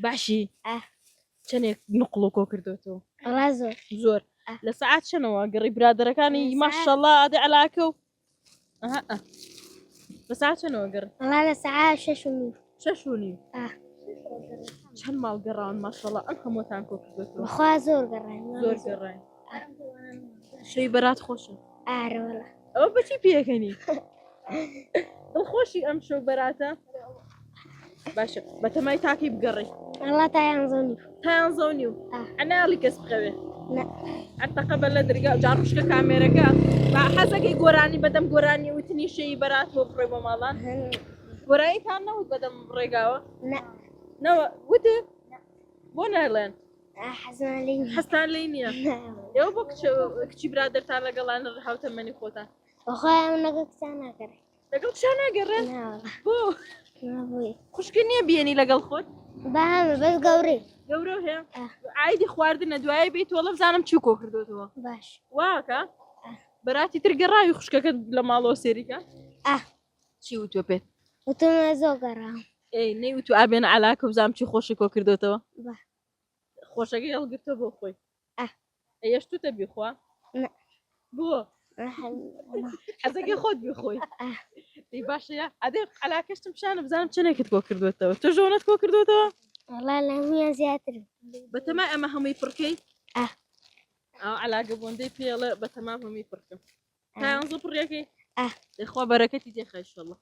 باشی آه. چەندێک نقڵ و کۆ کردوێتەوە والله زور زۆر لە سەعات چەنەوە گەڕی برادەرەکانی ماشەڵڵا ئادە عەلاکە و لە سەعات چەنەوە گەڕ والله لساعة 6:30 6:30 آه. چەند ماڵ گەڕاون ماشەڵڵا ئەم هەمووتان کۆ کردوێتەوە بخوا زور قران زۆر گەڕای شەی بەرات خۆشە أعرف والله ئەوە بەچی پێکەنی دڵخۆشی ئەم شەو بەراتە باشە بەتەمای تاکەی بگەڕی والله تاينظني تایان زەونی و ئەناڵی کەس بخەوێ لا حتەقە بە لە دەرگا جاڕشکە کامێرەکە با حەزەکەی گۆرانی بەدەم گۆرانی وتنی شەی بەرات بۆ بڕێ بۆ ماڵان گۆرانیتان نەوت بەدەم ڕێگاوە لا نەوە وتە بۆ نەڵێن حزن علي حەستان لی نییە ئێوە بۆ کچی برادرتان لەگەڵان هاوتەمەنی خۆتان أخويا من نقص كره لەگەڵ کشان ناگەڕێن لا والله بۆ ما أبوي خوشکە نییە بێنی لەگەڵ خۆت بعمل بس قوري گەورە هەیە ئایدی خواردنە دوایە بیت وەڵە بزانم چی کۆ کردوێتەوە باش واکە بەراتی ترگەڕاوی خوشکەکە لە ماڵەوە سێریکە چی وتوە پێت وتم زور قرام ئەی نەیوت و ئابێنە عەلاکە بزانم چی خۆشی کۆ کردوێتەوە با خۆشەکەی هەڵگرتە بۆ خۆی ئەیەشتوتە بیخوا لا بۆ حەزەکەی خۆت بیخۆی دەی باشەیە ئەدێ عەلاکەشتم شانە بزانم چنێکت کۆ کردوێتەوە تۆ ژۆنت کۆ کردوێتەوە والله لا زيادة بەتەمای ئەمە هەمووی پڕکەی عەلاکە بۆندەی پێڵە بەتەمام هەمووی پڕکەم تایانزە پڕیەکەی دەخوا بەرەکەتی دێخە ئینشەڵڵا